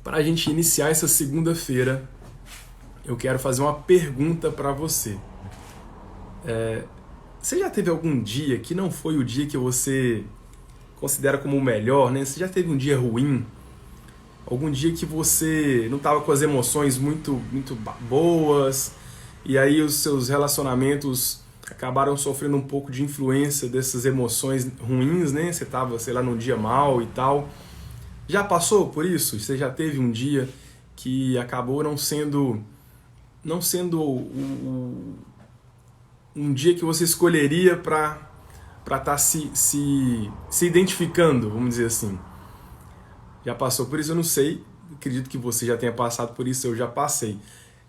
Para a gente iniciar essa segunda-feira, eu quero fazer uma pergunta para você. Você já teve algum dia que não foi o dia que você considera como o melhor, né? Você já teve um dia ruim? Algum dia que você não estava com as emoções muito boas, e aí os seus relacionamentos acabaram sofrendo um pouco de influência dessas emoções ruins, né? Você estava, sei lá, num dia mal e tal. Já passou por isso? Você já teve um dia que acabou não sendo um dia que você escolheria para estar se identificando, vamos dizer assim. Já passou por isso? Eu não sei, acredito que você já tenha passado por isso, eu já passei.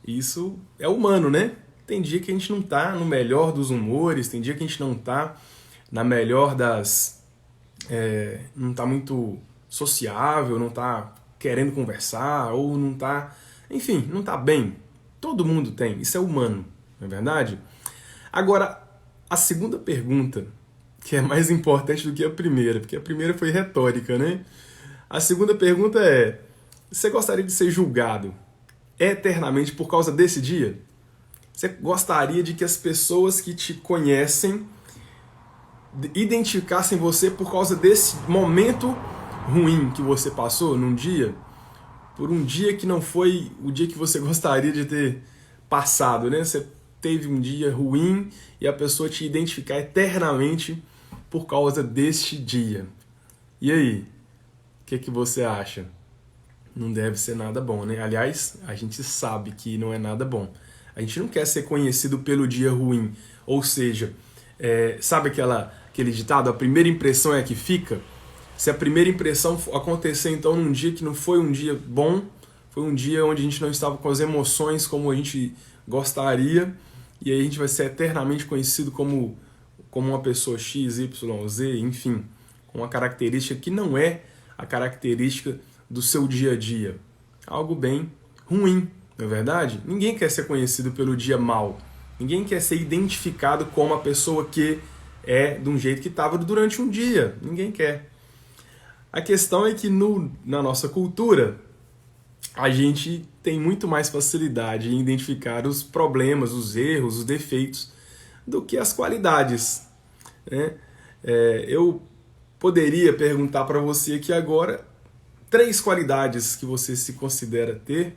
Isso é humano, né? Tem dia que a gente não tá no melhor dos humores, tem dia que a gente não tá na melhor não tá muito sociável, não tá querendo conversar, ou não tá... Enfim, não tá bem. Todo mundo tem, isso é humano, não é verdade? Agora, a segunda pergunta, que é mais importante do que a primeira, porque a primeira foi retórica, né? A segunda pergunta é: você gostaria de ser julgado eternamente por causa desse dia? Você gostaria de que as pessoas que te conhecem identificassem você por causa desse momento ruim que você passou num dia? Por um dia que não foi o dia que você gostaria de ter passado, né? Você teve um dia ruim e a pessoa te identificar eternamente por causa deste dia. E aí? O que você acha? Não deve ser nada bom, né? Aliás, a gente sabe que não é nada bom. A gente não quer ser conhecido pelo dia ruim. Ou seja, sabe aquele ditado, a primeira impressão é a que fica? Se a primeira impressão acontecer então num dia que não foi um dia bom, foi um dia onde a gente não estava com as emoções como a gente gostaria, e aí a gente vai ser eternamente conhecido como uma pessoa X, Y, Z, enfim, com uma característica que não é a característica do seu dia a dia. Algo bem ruim, não é verdade? Ninguém quer ser conhecido pelo dia mal. Ninguém quer ser identificado como a pessoa que é de um jeito que estava durante um dia. Ninguém quer. A questão é que na nossa cultura, a gente tem muito mais facilidade em identificar os problemas, os erros, os defeitos, do que as qualidades, né? Eu poderia perguntar para você aqui agora 3 qualidades que você considera ter,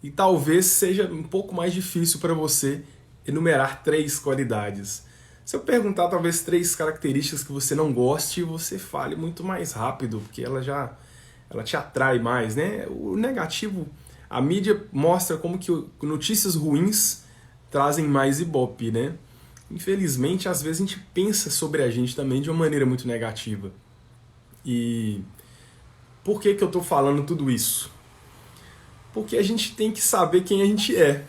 e talvez seja um pouco mais difícil para você enumerar 3 qualidades. Se eu perguntar talvez 3 características que você não goste, você fale muito mais rápido, porque ela te atrai mais, né? O negativo, a mídia mostra como que notícias ruins trazem mais ibope, né? Infelizmente, às vezes a gente pensa sobre a gente também de uma maneira muito negativa. E por que eu estou falando tudo isso? Porque a gente tem que saber quem a gente é.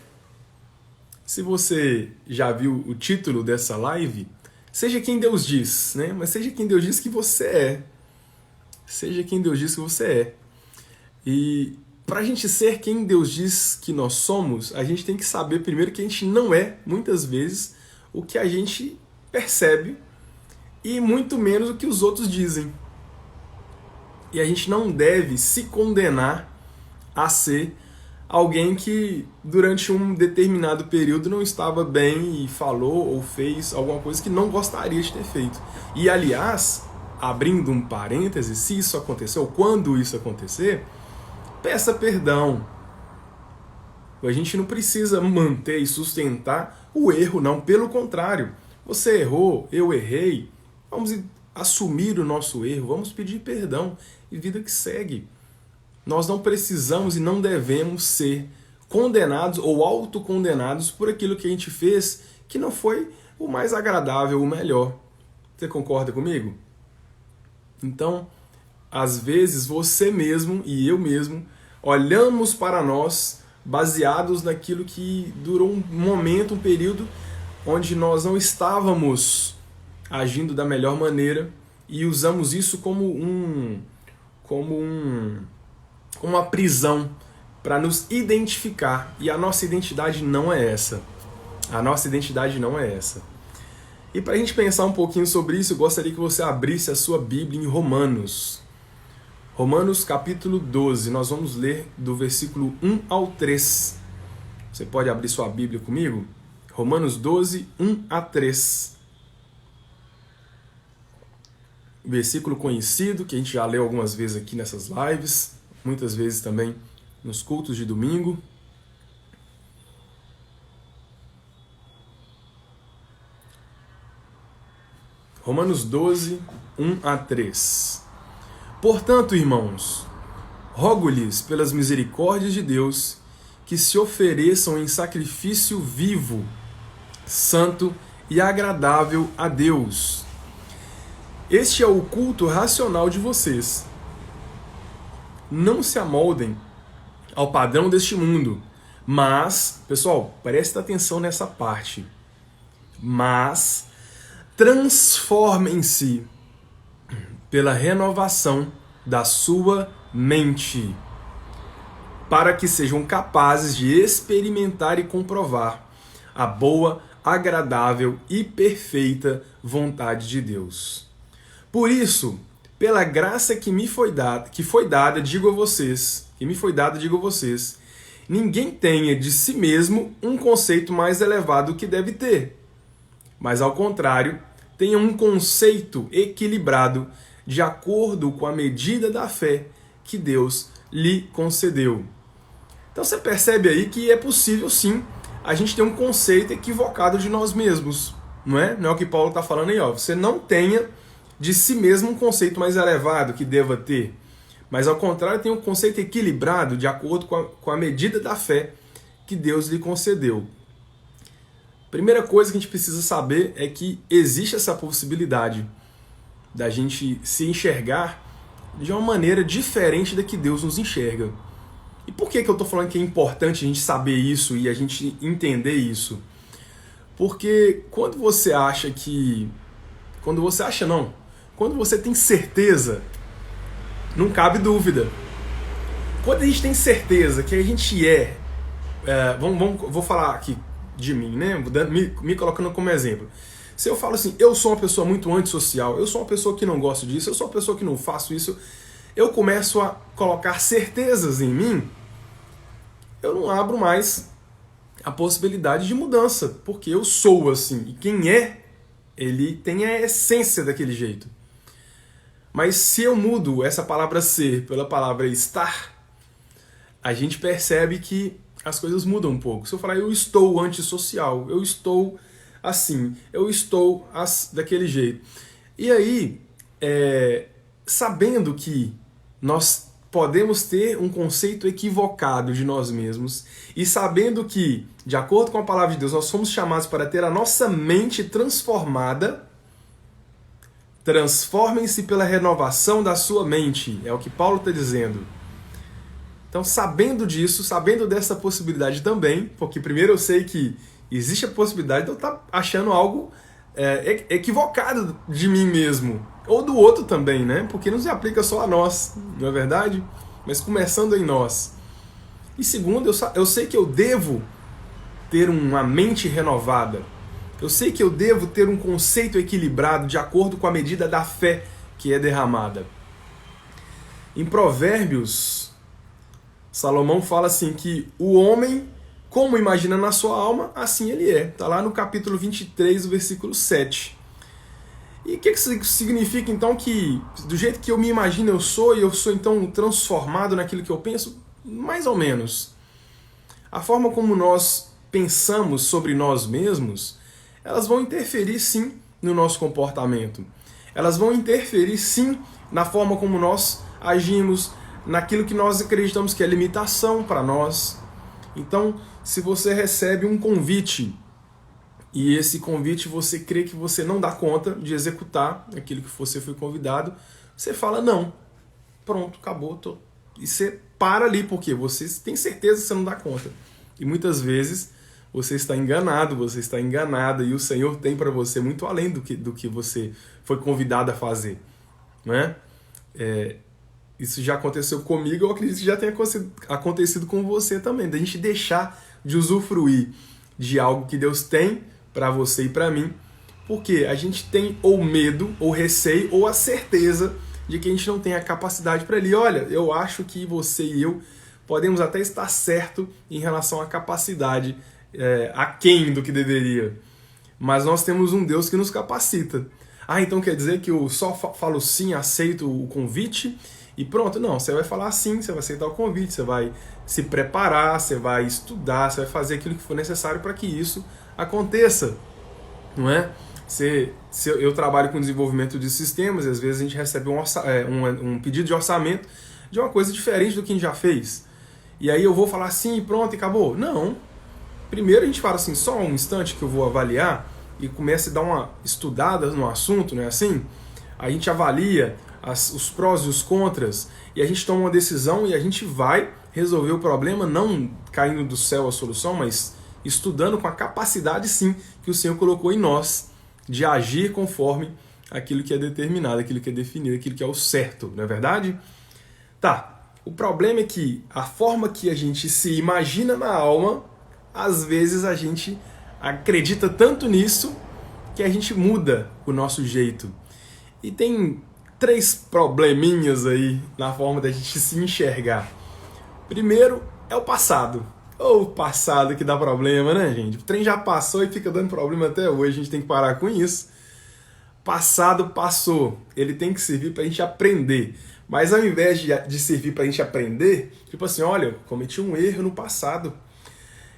Se você já viu o título dessa live, seja quem Deus diz, né? Mas seja quem Deus diz que você é. Seja quem Deus diz que você é. E para a gente ser quem Deus diz que nós somos, a gente tem que saber primeiro que a gente não é, muitas vezes, o que a gente percebe e muito menos o que os outros dizem. E a gente não deve se condenar a ser alguém que durante um determinado período não estava bem e falou ou fez alguma coisa que não gostaria de ter feito. E aliás, abrindo um parêntese, se isso aconteceu, quando isso acontecer, peça perdão. A gente não precisa manter e sustentar o erro, não. Pelo contrário, você errou, eu errei. Vamos assumir o nosso erro, vamos pedir perdão e vida que segue. Nós não precisamos e não devemos ser condenados ou autocondenados por aquilo que a gente fez que não foi o mais agradável, o melhor. Você concorda comigo? Então, às vezes você mesmo e eu mesmo olhamos para nós baseados naquilo que durou um momento, um período onde nós não estávamos agindo da melhor maneira e usamos isso como uma prisão para nos identificar. E a nossa identidade não é essa. A nossa identidade não é essa. E para a gente pensar um pouquinho sobre isso, eu gostaria que você abrisse a sua Bíblia em Romanos. Romanos capítulo 12, nós vamos ler do versículo 1 ao 3. Você pode abrir sua Bíblia comigo? Romanos 12, 1 a 3. Versículo conhecido, que a gente já leu algumas vezes aqui nessas lives, muitas vezes também nos cultos de domingo. Romanos 12, 1 a 3. Portanto, irmãos, rogo-lhes pelas misericórdias de Deus que se ofereçam em sacrifício vivo, santo e agradável a Deus. Este é o culto racional de vocês. Não se amoldem ao padrão deste mundo, mas, pessoal, presta atenção nessa parte, mas transformem-se pela renovação da sua mente, para que sejam capazes de experimentar e comprovar a boa, agradável e perfeita vontade de Deus. Por isso, pela graça que foi dada, digo a vocês, ninguém tenha de si mesmo um conceito mais elevado que deve ter, mas ao contrário, tenha um conceito equilibrado de acordo com a medida da fé que Deus lhe concedeu. Então você percebe aí que é possível sim a gente ter um conceito equivocado de nós mesmos, não é? Não é o que Paulo está falando aí, ó. Você não tenha de si mesmo um conceito mais elevado que deva ter, mas ao contrário tem um conceito equilibrado de acordo com a medida da fé que Deus lhe concedeu. Primeira coisa que a gente precisa saber é que existe essa possibilidade da gente se enxergar de uma maneira diferente da que Deus nos enxerga. E por que eu estou falando que é importante a gente saber isso e a gente entender isso? Porque quando você tem certeza, não cabe dúvida. Quando a gente tem certeza que a gente vou falar aqui de mim, né? Me colocando como exemplo. Se eu falo assim, eu sou uma pessoa muito antissocial, eu sou uma pessoa que não gosto disso, eu sou uma pessoa que não faço isso, eu começo a colocar certezas em mim, eu não abro mais a possibilidade de mudança, porque eu sou assim. E quem ele tem a essência daquele jeito. Mas se eu mudo essa palavra ser pela palavra estar, a gente percebe que as coisas mudam um pouco. Se eu falar eu estou antissocial, eu estou assim, eu estou daquele jeito. E aí, sabendo que nós podemos ter um conceito equivocado de nós mesmos e sabendo que, de acordo com a palavra de Deus, nós somos chamados para ter a nossa mente transformada, transformem-se pela renovação da sua mente, é o que Paulo está dizendo. Então, sabendo disso, sabendo dessa possibilidade também, porque primeiro eu sei que existe a possibilidade de eu estar achando algo equivocado de mim mesmo, ou do outro também, né? Porque não se aplica só a nós, não é verdade? Mas começando em nós. E segundo, eu sei que eu devo ter uma mente renovada. Eu sei que eu devo ter um conceito equilibrado de acordo com a medida da fé que é derramada. Em Provérbios, Salomão fala assim que o homem, como imagina na sua alma, assim ele é. Está lá no capítulo 23, versículo 7. E o que isso significa então? Que do jeito que eu me imagino eu sou, e eu sou então transformado naquilo que eu penso? Mais ou menos. A forma como nós pensamos sobre nós mesmos, elas vão interferir sim no nosso comportamento. Elas vão interferir sim na forma como nós agimos, naquilo que nós acreditamos que é limitação para nós. Então, se você recebe um convite e esse convite você crê que você não dá conta de executar aquilo que você foi convidado, você fala não. Pronto, acabou. E você para ali, porque você tem certeza que você não dá conta. E muitas vezes você está enganado, você está enganada, e o Senhor tem para você muito além do que você foi convidado a fazer. Não é? Isso já aconteceu comigo, eu acredito que já tenha acontecido com você também, da gente deixar de usufruir de algo que Deus tem para você e para mim, porque a gente tem ou medo, ou receio, ou a certeza de que a gente não tem a capacidade para ele. Olha, eu acho que você e eu podemos até estar certo em relação à capacidade aquém do que deveria. Mas nós temos um Deus que nos capacita. Ah, então quer dizer que eu só falo sim, aceito o convite e pronto? Não, você vai falar sim, você vai aceitar o convite, você vai se preparar, você vai estudar, você vai fazer aquilo que for necessário para que isso aconteça, não é? Eu trabalho com desenvolvimento de sistemas e às vezes a gente recebe um pedido de orçamento de uma coisa diferente do que a gente já fez. E aí eu vou falar sim, pronto e acabou? Não. Primeiro a gente fala assim, só um instante que eu vou avaliar e começa a dar uma estudada no assunto, não é assim? A gente avalia os prós e os contras e a gente toma uma decisão e a gente vai resolver o problema, não caindo do céu a solução, mas estudando com a capacidade sim que o Senhor colocou em nós de agir conforme aquilo que é determinado, aquilo que é definido, aquilo que é o certo, não é verdade? Tá, o problema é que a forma que a gente se imagina na alma, às vezes a gente acredita tanto nisso que a gente muda o nosso jeito. E tem 3 probleminhas aí na forma da gente se enxergar. Primeiro é o passado. O passado que dá problema, né, gente? O trem já passou e fica dando problema até hoje, a gente tem que parar com isso. Passado passou, ele tem que servir pra gente aprender. Mas ao invés de servir pra gente aprender, tipo assim, olha, cometi um erro no passado.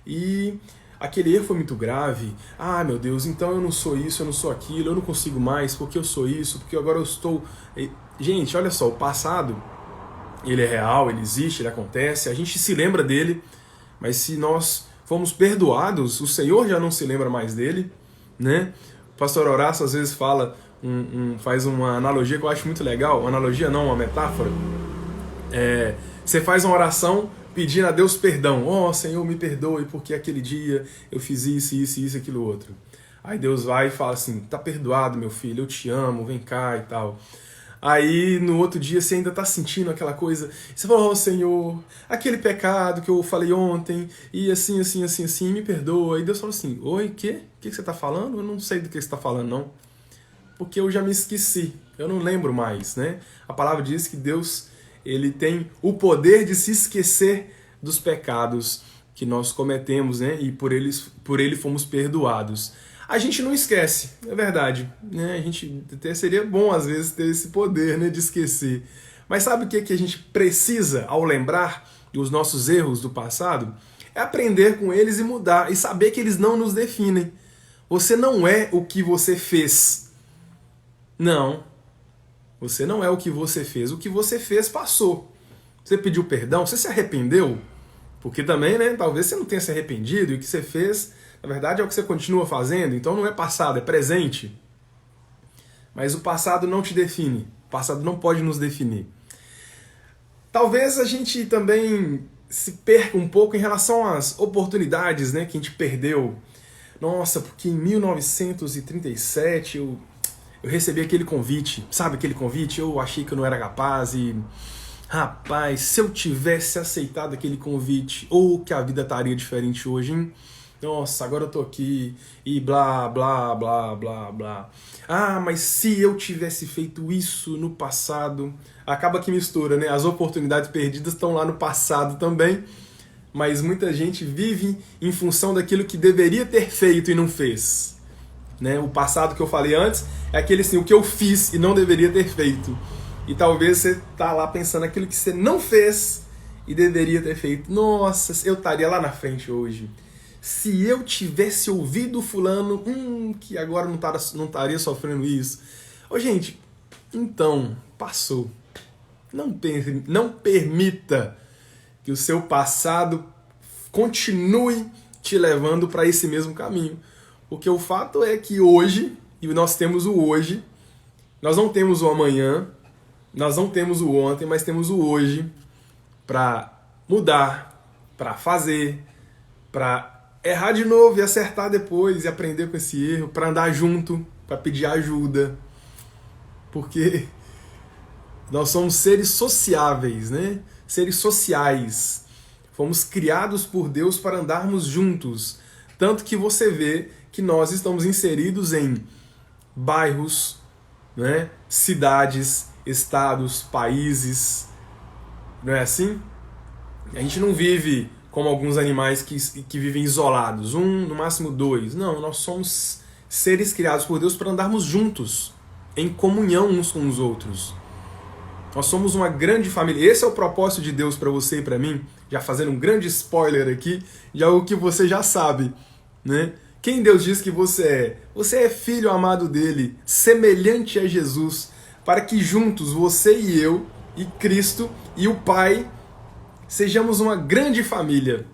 E aquele erro foi muito grave. Ah, meu Deus, então eu não sou isso, eu não sou aquilo, eu não consigo mais, porque eu sou isso, porque agora eu estou... Gente, olha só, o passado, ele é real, ele existe, ele acontece, a gente se lembra dele, mas se nós fomos perdoados, o Senhor já não se lembra mais dele, né? O pastor Horácio às vezes fala, faz uma analogia que eu acho muito legal, uma analogia não, uma metáfora. Você faz uma oração pedindo a Deus perdão. Oh, Senhor, me perdoe porque aquele dia eu fiz isso, aquilo outro. Aí Deus vai e fala assim, tá perdoado, meu filho, eu te amo, vem cá e tal. Aí no outro dia você ainda tá sentindo aquela coisa, você fala, oh Senhor, aquele pecado que eu falei ontem, e assim, me perdoa. Aí Deus fala assim, oi, o que você tá falando? Eu não sei do que você tá falando, não. Porque eu já me esqueci, eu não lembro mais, né? A palavra diz que Deus, ele tem o poder de se esquecer dos pecados que nós cometemos, né? E por ele fomos perdoados. A gente não esquece, é verdade, né? A gente até seria bom às vezes ter esse poder, né, de esquecer. Mas sabe o que a gente precisa ao lembrar dos nossos erros do passado? É aprender com eles e mudar e saber que eles não nos definem. Você não é o que você fez. Não. Você não é o que você fez. O que você fez passou. Você pediu perdão? Você se arrependeu? Porque também, né, talvez você não tenha se arrependido e o que você fez, na verdade, é o que você continua fazendo. Então não é passado, é presente. Mas o passado não te define. O passado não pode nos definir. Talvez a gente também se perca um pouco em relação às oportunidades, né, que a gente perdeu. Nossa, porque em 1937 eu recebi aquele convite. Sabe aquele convite? Eu achei que eu não era capaz e... Rapaz, se eu tivesse aceitado aquele convite, ou que a vida estaria diferente hoje, hein? Nossa, agora eu tô aqui e blá, blá, blá, blá, blá. Ah, mas se eu tivesse feito isso no passado... Acaba que mistura, né? As oportunidades perdidas estão lá no passado também, mas muita gente vive em função daquilo que deveria ter feito e não fez. Né? O passado que eu falei antes é aquele assim, o que eu fiz e não deveria ter feito. E talvez você tá lá pensando aquilo que você não fez e deveria ter feito. Nossa, eu estaria lá na frente hoje. Se eu tivesse ouvido fulano, que agora não estaria sofrendo isso. Ô, gente, então, passou. Não permita que o seu passado continue te levando para esse mesmo caminho. Porque o fato é que hoje, e nós temos o hoje, nós não temos o amanhã, nós não temos o ontem, mas temos o hoje para mudar, para fazer, para errar de novo e acertar depois e aprender com esse erro, para andar junto, para pedir ajuda. Porque nós somos seres sociáveis, né? Seres sociais. Fomos criados por Deus para andarmos juntos. Tanto que você vê que nós estamos inseridos em bairros, né? Cidades, estados, países. Não é assim? A gente não vive como alguns animais que vivem isolados, um, no máximo dois. Não, nós somos seres criados por Deus para andarmos juntos, em comunhão uns com os outros. Nós somos uma grande família. Esse é o propósito de Deus para você e para mim, já fazendo um grande spoiler aqui, de algo que você já sabe, né? Quem Deus diz que você é? Você é filho amado dele, semelhante a Jesus, para que juntos, você e eu, e Cristo e o Pai, sejamos uma grande família.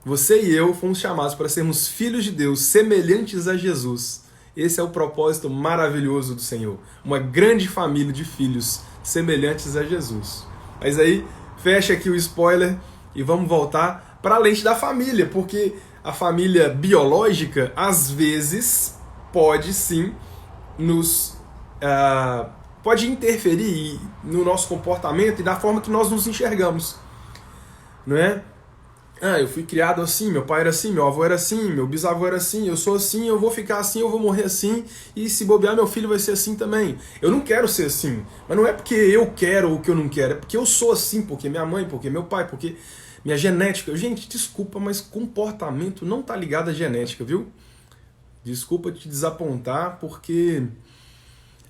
Você e eu fomos chamados para sermos filhos de Deus, semelhantes a Jesus. Esse é o propósito maravilhoso do Senhor. Uma grande família de filhos semelhantes a Jesus. Mas aí, fecha aqui o spoiler e vamos voltar para a lente da família, porque a família biológica, às vezes, pode sim pode interferir no nosso comportamento e na forma que nós nos enxergamos. Não é? Eu fui criado assim, meu pai era assim, meu avô era assim, meu bisavô era assim, eu sou assim, eu vou ficar assim, eu vou morrer assim, e se bobear meu filho vai ser assim também. Eu não quero ser assim, mas não é porque eu quero ou que eu não quero, é porque eu sou assim, porque minha mãe, porque meu pai, porque minha genética. Gente, desculpa, mas comportamento não tá ligado à genética, viu? Desculpa te desapontar, porque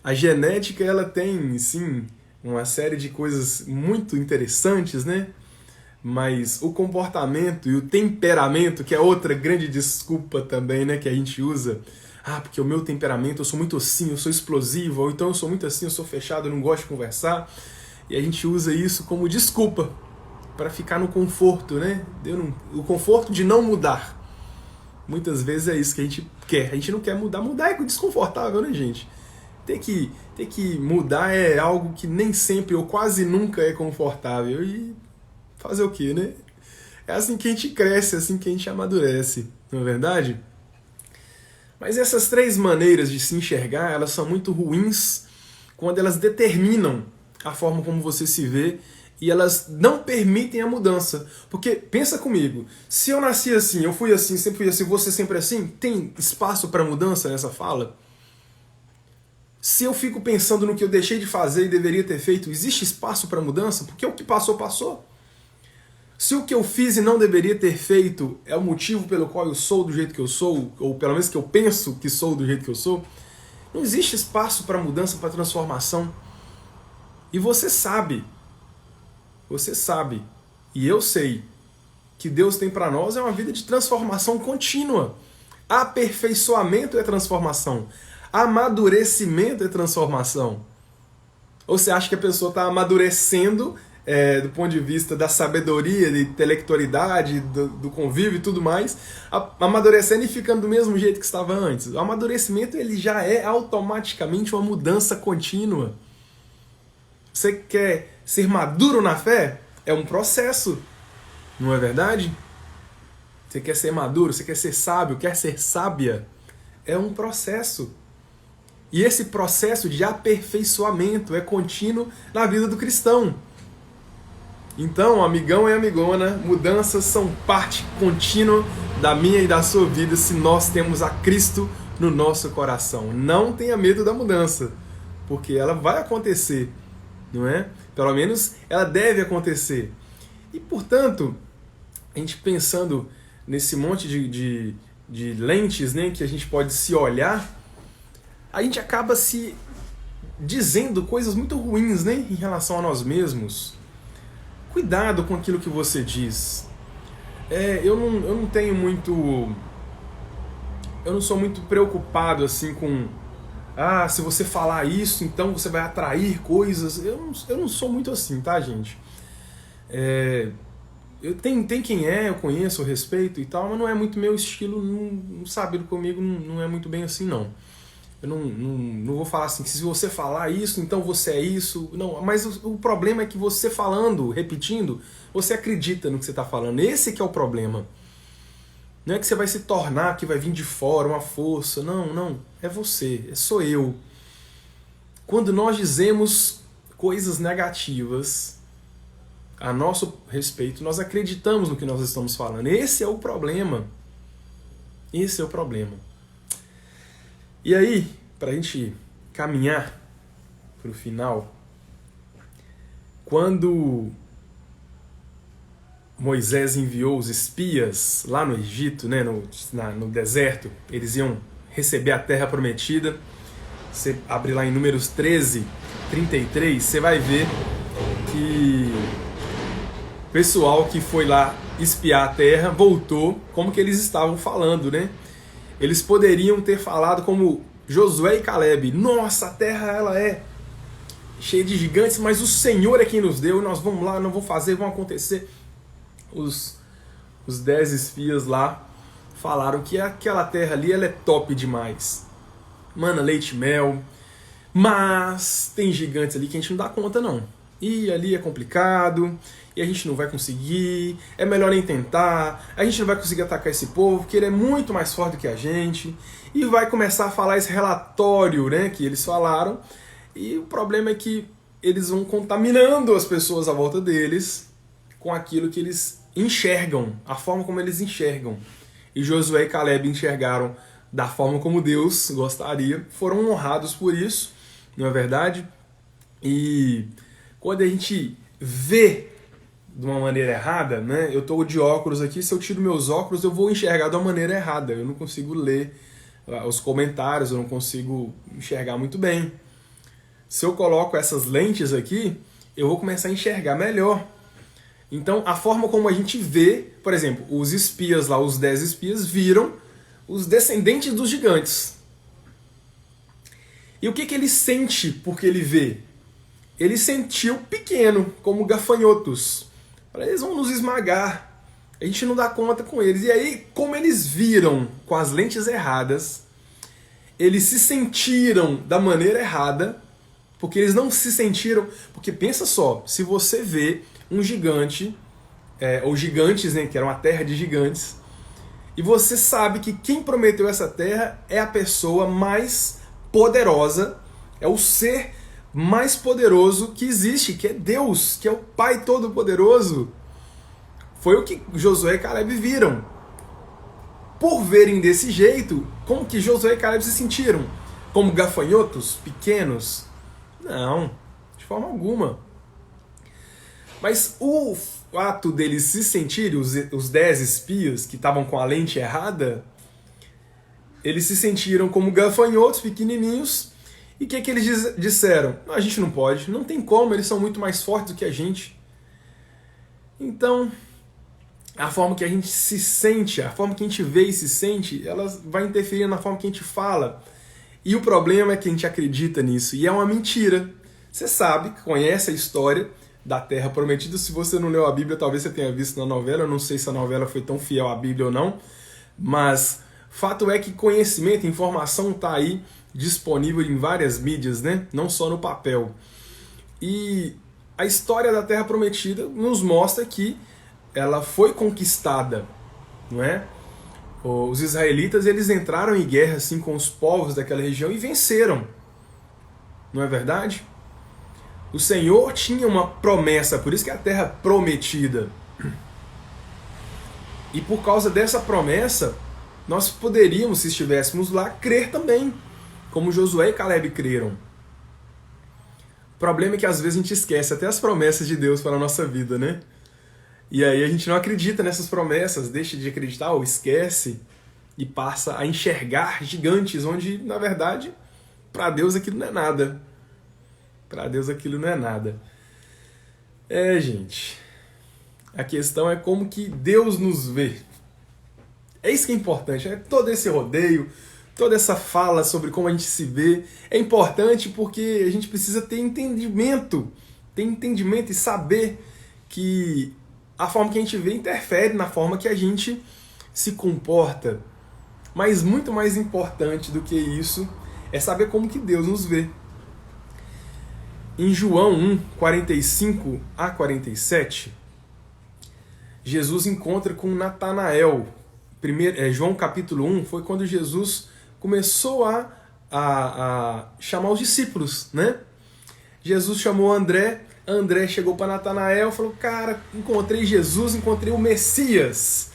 a genética ela tem, sim, uma série de coisas muito interessantes, né? Mas o comportamento e o temperamento, que é outra grande desculpa também, né, que a gente usa. Porque o meu temperamento, eu sou muito assim, eu sou explosivo, ou então eu sou muito assim, eu sou fechado, eu não gosto de conversar. E a gente usa isso como desculpa para ficar no conforto, né? O conforto de não mudar. Muitas vezes é isso que a gente quer. A gente não quer mudar. Mudar é desconfortável, né, gente? Ter que mudar é algo que nem sempre ou quase nunca é confortável. E fazer o quê, né? É assim que a gente cresce, é assim que a gente amadurece, não é verdade? Mas essas três maneiras de se enxergar, elas são muito ruins quando elas determinam a forma como você se vê e elas não permitem a mudança. Porque, pensa comigo, se eu nasci assim, eu fui assim, sempre fui assim, você sempre assim, tem espaço para mudança nessa fala? Se eu fico pensando no que eu deixei de fazer e deveria ter feito, existe espaço para mudança? Porque o que passou, passou. Se o que eu fiz e não deveria ter feito é o motivo pelo qual eu sou do jeito que eu sou, ou pelo menos que eu penso que sou do jeito que eu sou, não existe espaço para mudança, para transformação. E você sabe, e eu sei, que Deus tem para nós é uma vida de transformação contínua. Aperfeiçoamento é transformação. Amadurecimento é transformação. Ou você acha que a pessoa está amadurecendo do ponto de vista da sabedoria, da intelectualidade, do convívio e tudo mais, amadurecendo e ficando do mesmo jeito que estava antes? O amadurecimento ele já é automaticamente uma mudança contínua. Você quer ser maduro na fé? É um processo, não é verdade? Você quer ser maduro, você quer ser sábio, quer ser sábia? É um processo. E esse processo de aperfeiçoamento é contínuo na vida do cristão. Então, amigão e amigona, mudanças são parte contínua da minha e da sua vida se nós temos a Cristo no nosso coração. Não tenha medo da mudança, porque ela vai acontecer, não é? Pelo menos ela deve acontecer. E, portanto, a gente pensando nesse monte de lentes, né, que a gente pode se olhar, a gente acaba se dizendo coisas muito ruins, né, em relação a nós mesmos. Cuidado com aquilo que você diz. Eu não tenho muito... Eu não sou muito preocupado assim com... se você falar isso, então você vai atrair coisas. Eu não sou muito assim, tá, gente? Tem quem eu conheço, eu respeito e tal, mas não é muito meu estilo, não sabe, comigo não é muito bem assim, não. Eu não vou falar assim, que se você falar isso, então você é isso. Não, mas o problema é que você falando, repetindo, você acredita no que você está falando. Esse que é o problema. Não é que você vai se tornar, que vai vir de fora, uma força. Não. É você, sou eu. Quando nós dizemos coisas negativas a nosso respeito, nós acreditamos no que nós estamos falando. Esse é o problema. Esse é o problema. E aí, para a gente caminhar para o final, Quando Moisés enviou os espias lá no Egito, né, no deserto, eles iam receber a terra prometida. Você abre lá em Números 13, 33, você vai ver que o pessoal que foi lá espiar a terra voltou como que eles estavam falando, né? Eles poderiam ter falado como Josué e Caleb: nossa, a terra ela é cheia de gigantes, mas o Senhor é quem nos deu, nós vamos lá, não vou fazer, vão acontecer. Os 10 espias lá falaram que aquela terra ali ela é top demais. Mana, leite e mel, mas tem gigantes ali que a gente não dá conta não. E ali é complicado, e a gente não vai conseguir, é melhor nem tentar, a gente não vai conseguir atacar esse povo, porque ele é muito mais forte do que a gente. E vai começar a falar esse relatório, né, que eles falaram, e o problema é que eles vão contaminando as pessoas à volta deles com aquilo que eles enxergam, a forma como eles enxergam. E Josué e Caleb enxergaram da forma como Deus gostaria, foram honrados por isso, não é verdade? E quando a gente vê de uma maneira errada, né? Eu estou de óculos aqui, se eu tiro meus óculos eu vou enxergar de uma maneira errada, eu não consigo ler os comentários, eu não consigo enxergar muito bem. Se eu coloco essas lentes aqui, eu vou começar a enxergar melhor. Então, a forma como a gente vê, por exemplo, os espias lá, os 10 espias, viram os descendentes dos gigantes. E o que ele sente porque ele vê? Ele sentiu pequeno, como gafanhotos. Eles vão nos esmagar, a gente não dá conta com eles. E aí, como eles viram com as lentes erradas, eles se sentiram da maneira errada, porque eles não se sentiram... Porque pensa só, se você vê um gigante, ou gigantes, né, que era uma terra de gigantes, e você sabe que quem prometeu essa terra é a pessoa mais poderosa, é o ser mais poderoso que existe, que é Deus, que é o Pai Todo-Poderoso. Foi o que Josué e Caleb viram. Por verem desse jeito, como que Josué e Caleb se sentiram? Como gafanhotos, pequenos? Não, de forma alguma. Mas o fato deles se sentirem, os 10 espias que estavam com a lente errada, eles se sentiram como gafanhotos pequenininhos. E o que eles disseram? A gente não pode, não tem como, eles são muito mais fortes do que a gente. Então, a forma que a gente se sente, a forma que a gente vê e se sente, ela vai interferir na forma que a gente fala. E o problema é que a gente acredita nisso, e é uma mentira. Você sabe, conhece a história da Terra Prometida. Se você não leu a Bíblia, talvez você tenha visto na novela. Eu não sei se a novela foi tão fiel à Bíblia ou não, mas fato é que conhecimento, informação está aí disponível em várias mídias, né? Não só no papel. E a história da Terra Prometida nos mostra que ela foi conquistada, não é? Os israelitas, eles entraram em guerra assim com os povos daquela região e venceram. Não é verdade? O Senhor tinha uma promessa, por isso que é a Terra Prometida. E por causa dessa promessa, nós poderíamos, se estivéssemos lá, crer também, como Josué e Caleb creram. O problema é que às vezes a gente esquece até as promessas de Deus para a nossa vida, né? E aí a gente não acredita nessas promessas, deixa de acreditar ou esquece e passa a enxergar gigantes, onde, na verdade, para Deus aquilo não é nada. Para Deus aquilo não é nada. Gente, a questão é como que Deus nos vê. É isso que é importante, né? Todo esse rodeio, toda essa fala sobre como a gente se vê, é importante porque a gente precisa ter entendimento e saber que a forma que a gente vê interfere na forma que a gente se comporta. Mas muito mais importante do que isso é saber como que Deus nos vê. Em João 1, 45 a 47, Jesus encontra com Natanael. João capítulo 1 foi quando Jesus começou a chamar os discípulos, né? Jesus chamou André chegou para Natanael e falou: cara, encontrei Jesus, encontrei o Messias.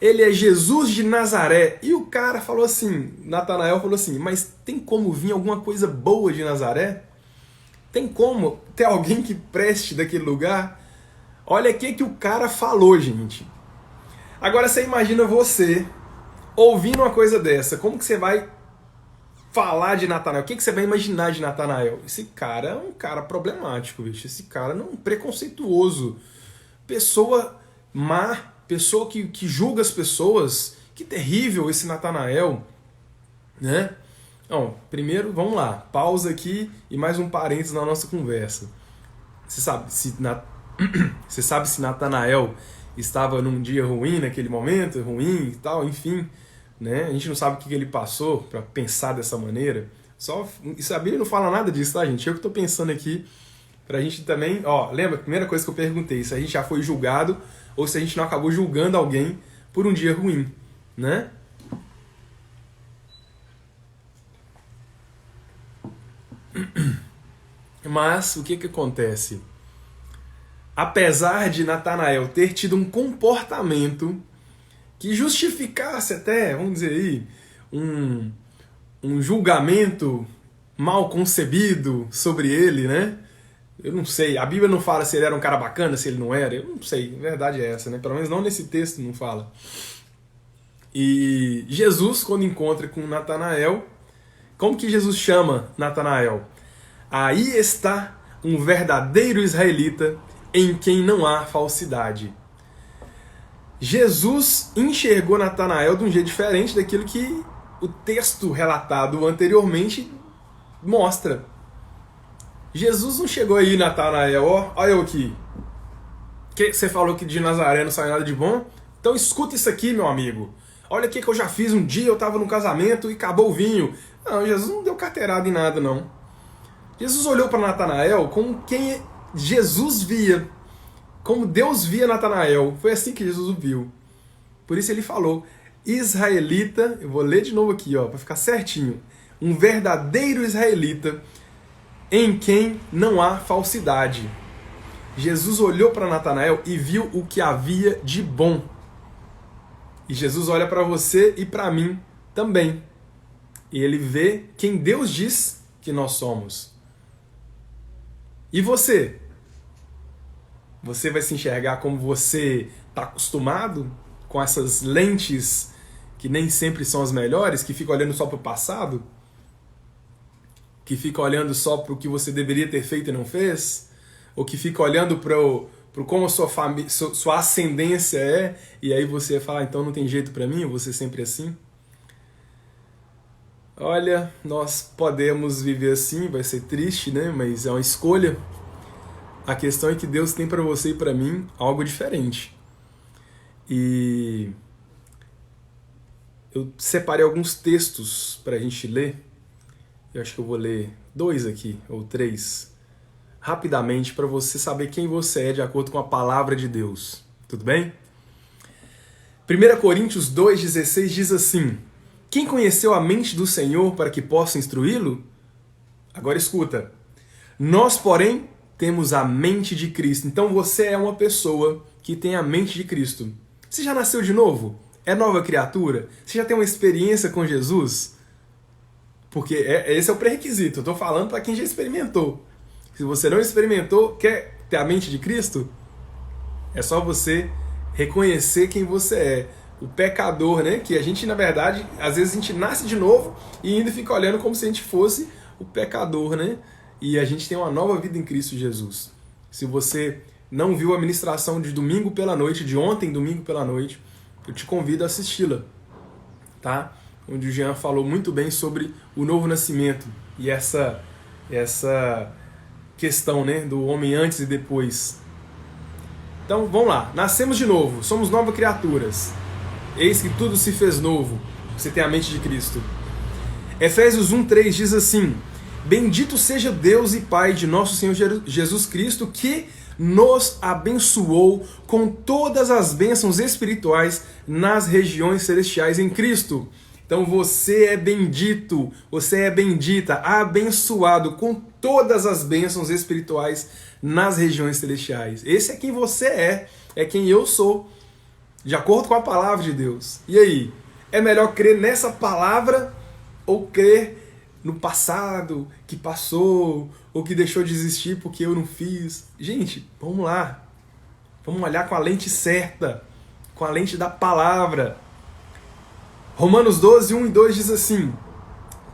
Ele é Jesus de Nazaré. E o cara falou assim, Natanael falou assim: mas tem como vir alguma coisa boa de Nazaré? Tem como ter alguém que preste daquele lugar? Olha o que o cara falou, gente. Agora você imagina você ouvindo uma coisa dessa. Como que você vai falar de Natanael? O que você vai imaginar de Natanael? Esse cara é um cara problemático, bicho. Esse cara não é um preconceituoso. Pessoa má, pessoa que julga as pessoas. Que terrível esse Natanael, né? Bom, primeiro, vamos lá. Pausa aqui e mais um parênteses na nossa conversa. Você sabe se Natanael estava num dia ruim naquele momento, ruim e tal, enfim, né? A gente não sabe o que ele passou para pensar dessa maneira. Isso, a Bíblia não fala nada disso, tá, gente? Eu que estou pensando aqui pra gente também, lembra a primeira coisa que eu perguntei, se a gente já foi julgado ou se a gente não acabou julgando alguém por um dia ruim, né? Mas o que acontece? Apesar de Natanael ter tido um comportamento que justificasse até, vamos dizer aí, um julgamento mal concebido sobre ele, né? Eu não sei, a Bíblia não fala se ele era um cara bacana, se ele não era, eu não sei, a verdade é essa, né? Pelo menos não nesse texto não fala. E Jesus, quando encontra com Natanael, como que Jesus chama Natanael? Aí está um verdadeiro israelita em quem não há falsidade. Jesus enxergou Natanael de um jeito diferente daquilo que o texto relatado anteriormente mostra. Jesus não chegou aí, Natanael, olha eu aqui. Que você falou que de Nazaré não sai nada de bom? Então escuta isso aqui, meu amigo. Olha o que eu já fiz um dia, eu estava num casamento e acabou o vinho. Não, Jesus não deu carteirada em nada, não. Jesus olhou para Natanael como quem Jesus via, como Deus via Natanael. Foi assim que Jesus o viu. Por isso ele falou, israelita, eu vou ler de novo aqui, para ficar certinho. Um verdadeiro israelita em quem não há falsidade. Jesus olhou para Natanael e viu o que havia de bom. E Jesus olha para você e para mim também. E ele vê quem Deus diz que nós somos. E você? Você vai se enxergar como você está acostumado com essas lentes que nem sempre são as melhores, que fica olhando só para o passado? Que fica olhando só para o que você deveria ter feito e não fez? Ou que fica olhando para como a sua ascendência é, e aí você fala, então não tem jeito para mim, eu vou ser sempre assim? Olha, nós podemos viver assim, vai ser triste, né? Mas é uma escolha. A questão é que Deus tem para você e para mim algo diferente. E eu separei alguns textos para a gente ler. Eu acho que eu vou ler 2 aqui, ou 3, rapidamente, para você saber quem você é de acordo com a palavra de Deus. Tudo bem? 1 Coríntios 2,16 diz assim: quem conheceu a mente do Senhor para que possa instruí-lo? Agora escuta. Nós, porém, temos a mente de Cristo. Então você é uma pessoa que tem a mente de Cristo. Você já nasceu de novo? É nova criatura? Você já tem uma experiência com Jesus? Porque esse é o pré-requisito. Eu estou falando para quem já experimentou. Se você não experimentou, quer ter a mente de Cristo? É só você reconhecer quem você é. O pecador, né? Que a gente, na verdade, às vezes a gente nasce de novo e ainda fica olhando como se a gente fosse o pecador, né? E a gente tem uma nova vida em Cristo Jesus. Se você não viu a ministração de domingo pela noite, de ontem, domingo pela noite, eu te convido a assisti-la, tá? Onde o Jean falou muito bem sobre o novo nascimento e essa questão, né, do homem antes e depois. Então, vamos lá. Nascemos de novo, somos novas criaturas. Eis que tudo se fez novo. Você tem a mente de Cristo. Efésios 1:3 diz assim: bendito seja Deus e Pai de nosso Senhor Jesus Cristo, que nos abençoou com todas as bênçãos espirituais nas regiões celestiais em Cristo. Então você é bendito, você é bendita, abençoado com todas as bênçãos espirituais nas regiões celestiais. Esse é quem você é quem eu sou, de acordo com a palavra de Deus. E aí, é melhor crer nessa palavra ou crer no passado, que passou, ou que deixou de existir porque eu não fiz. Gente, vamos lá. Vamos olhar com a lente certa, com a lente da palavra. Romanos 12, 1 e 2 diz assim: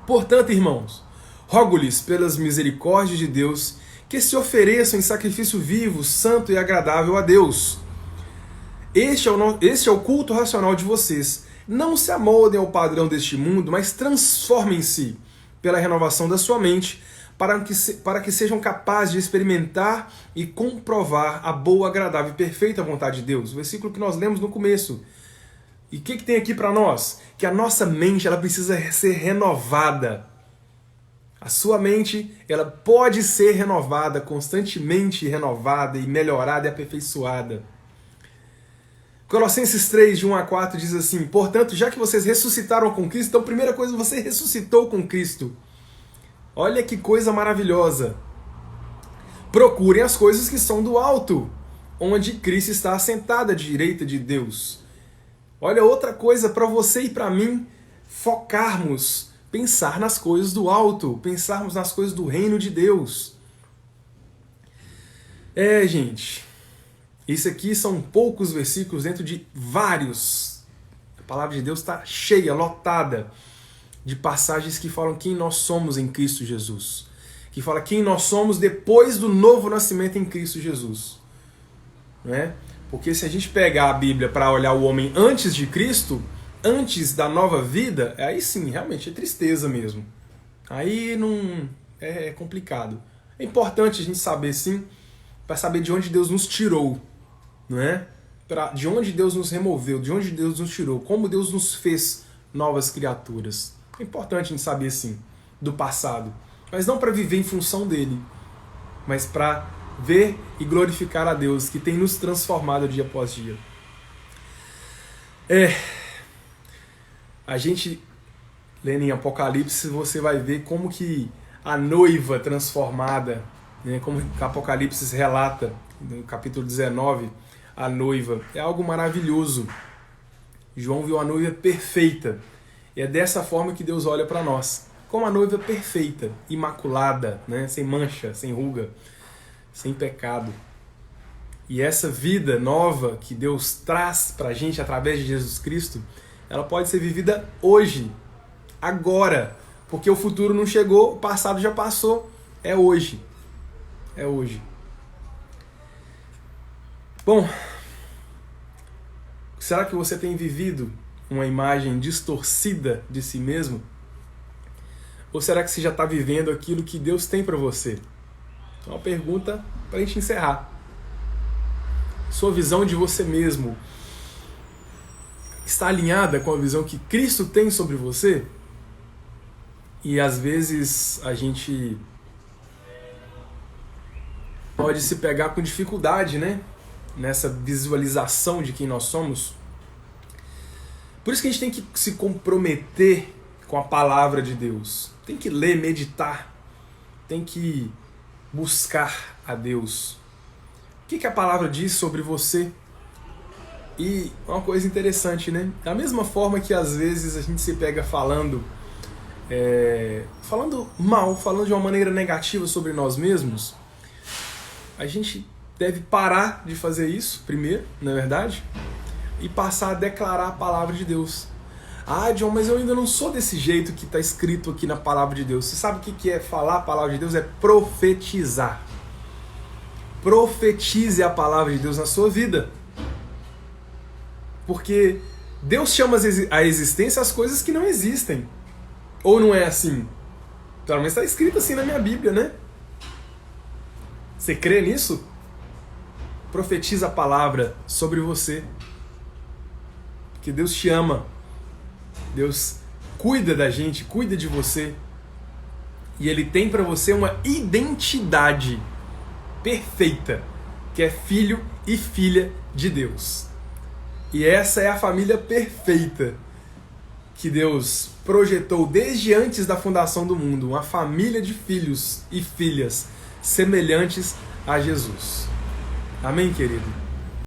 portanto, irmãos, rogo-lhes pelas misericórdias de Deus que se ofereçam em sacrifício vivo, santo e agradável a Deus. Este é o culto racional de vocês. Não se amoldem ao padrão deste mundo, mas transformem-se pela renovação da sua mente, para que sejam capazes de experimentar e comprovar a boa, agradável e perfeita vontade de Deus. O versículo que nós lemos no começo. E o que tem aqui para nós? Que a nossa mente ela precisa ser renovada. A sua mente ela pode ser renovada, constantemente renovada e melhorada e aperfeiçoada. Colossenses 3, de 1 a 4 diz assim: portanto, já que vocês ressuscitaram com Cristo, então, primeira coisa, você ressuscitou com Cristo. Olha que coisa maravilhosa. Procurem as coisas que são do alto, onde Cristo está assentado à direita de Deus. Olha, outra coisa para você e para mim focarmos, pensar nas coisas do alto, pensarmos nas coisas do reino de Deus. Gente, isso aqui são poucos versículos dentro de vários. A palavra de Deus está cheia, lotada de passagens que falam quem nós somos em Cristo Jesus. Que fala quem nós somos depois do novo nascimento em Cristo Jesus. Não é? Porque se a gente pegar a Bíblia para olhar o homem antes de Cristo, antes da nova vida, aí sim, realmente é tristeza mesmo. Aí não é complicado. É importante a gente saber sim, para saber de onde Deus nos tirou, não é? De onde Deus nos removeu, de onde Deus nos tirou, como Deus nos fez novas criaturas. É importante a gente saber sim do passado, mas não para viver em função dele, mas para ver e glorificar a Deus que tem nos transformado dia após dia. A gente, lendo em Apocalipse, você vai ver como que a noiva transformada, né, como que Apocalipse relata, no capítulo 19, a noiva, é algo maravilhoso. João viu a noiva perfeita. E é dessa forma que Deus olha para nós, como a noiva perfeita, imaculada, né, sem mancha, sem ruga, sem pecado. E essa vida nova que Deus traz para a gente através de Jesus Cristo, ela pode ser vivida hoje, agora, porque o futuro não chegou, o passado já passou, é hoje. É hoje. Bom, será que você tem vivido uma imagem distorcida de si mesmo? Ou será que você já está vivendo aquilo que Deus tem para você? Então, uma pergunta para a gente encerrar. Sua visão de você mesmo está alinhada com a visão que Cristo tem sobre você? E às vezes a gente pode se pegar com dificuldade, né? Nessa visualização de quem nós somos. Por isso que a gente tem que se comprometer com a palavra de Deus. Tem que ler, meditar. Tem que buscar a Deus. O que a palavra diz sobre você? E uma coisa interessante, né? Da mesma forma que às vezes a gente se pega falando mal, falando de uma maneira negativa sobre nós mesmos, a gente deve parar de fazer isso primeiro, não é verdade? E passar a declarar a palavra de Deus. Ah, John, mas eu ainda não sou desse jeito que está escrito aqui na palavra de Deus. Você sabe o que é falar a palavra de Deus? É profetizar. Profetize a palavra de Deus na sua vida. Porque Deus chama à existência as coisas que não existem. Ou não é assim? Pelo menos está escrito assim na minha Bíblia, né? Você crê nisso? Profetiza a palavra sobre você. Porque Deus te ama. Deus cuida da gente, cuida de você. E Ele tem para você uma identidade perfeita, que é filho e filha de Deus. E essa é a família perfeita que Deus projetou desde antes da fundação do mundo, uma família de filhos e filhas semelhantes a Jesus. Amém, querido?